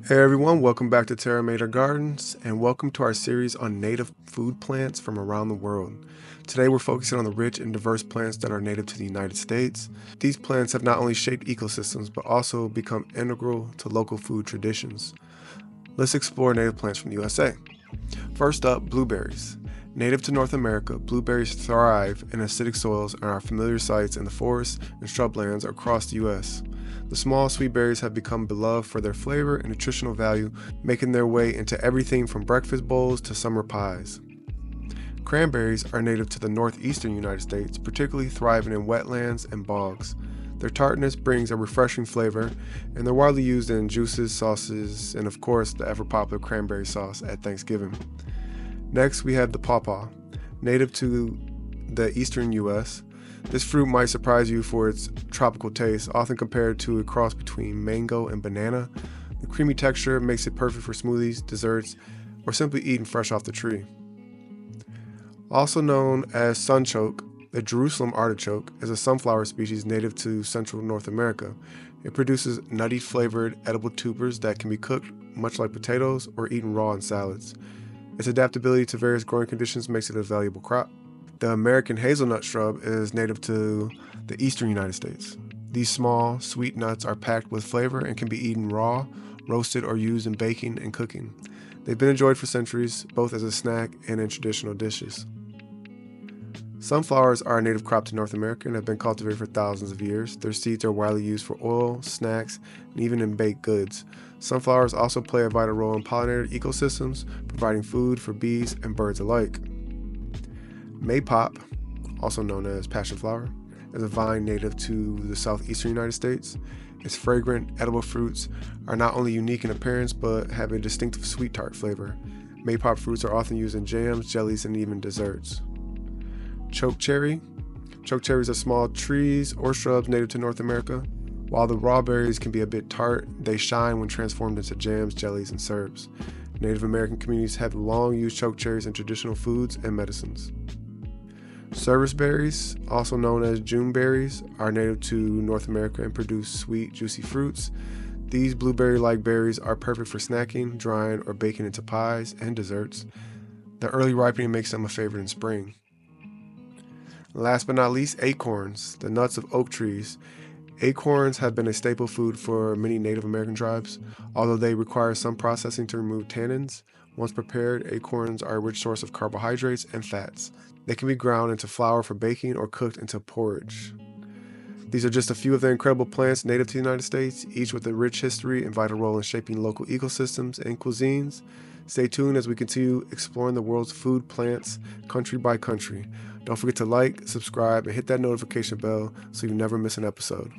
Hey everyone, welcome back to Terra Mater Gardens, and welcome to our series on native food plants from around the world. Today we're focusing on the rich and diverse plants that are native to the United States. These plants have not only shaped ecosystems, but also become integral to local food traditions. Let's explore native plants from the USA. First up, blueberries. Native to North America, blueberries thrive in acidic soils and are familiar sights in the forests and shrublands across the U.S. The small sweet berries have become beloved for their flavor and nutritional value, making their way into everything from breakfast bowls to summer pies. Cranberries are native to the northeastern United States, particularly thriving in wetlands and bogs. Their tartness brings a refreshing flavor, and they're widely used in juices, sauces, and of course the ever-popular cranberry sauce at Thanksgiving. Next, we have the pawpaw. Native to the eastern U.S., this fruit might surprise you for its tropical taste, often compared to a cross between mango and banana. The creamy texture makes it perfect for smoothies, desserts, or simply eaten fresh off the tree. Also known as sunchoke, the Jerusalem artichoke is a sunflower species native to central North America. It produces nutty flavored edible tubers that can be cooked much like potatoes or eaten raw in salads. Its adaptability to various growing conditions makes it a valuable crop. The American hazelnut shrub is native to the eastern United States. These small, sweet nuts are packed with flavor and can be eaten raw, roasted, or used in baking and cooking. They've been enjoyed for centuries, both as a snack and in traditional dishes. Sunflowers are a native crop to North America and have been cultivated for thousands of years. Their seeds are widely used for oil, snacks, and even in baked goods. Sunflowers also play a vital role in pollinator ecosystems, providing food for bees and birds alike. Maypop, also known as passion flower, is a vine native to the southeastern United States. Its fragrant, edible fruits are not only unique in appearance, but have a distinctive sweet tart flavor. Maypop fruits are often used in jams, jellies, and even desserts. Chokecherry. Chokecherries are small trees or shrubs native to North America. While the raw berries can be a bit tart, they shine when transformed into jams, jellies, and syrups. Native American communities have long used chokecherries in traditional foods and medicines. Service berries, also known as June berries, are native to North America and produce sweet, juicy fruits. These blueberry-like berries are perfect for snacking, drying, or baking into pies and desserts. The early ripening makes them a favorite in spring. Last but not least, acorns, the nuts of oak trees. Acorns have been a staple food for many Native American tribes, although they require some processing to remove tannins. Once prepared, acorns are a rich source of carbohydrates and fats. They can be ground into flour for baking or cooked into porridge. These are just a few of the incredible plants native to the United States, each with a rich history and vital role in shaping local ecosystems and cuisines. Stay tuned as we continue exploring the world's food plants, country by country. Don't forget to like, subscribe, and hit that notification bell so you never miss an episode.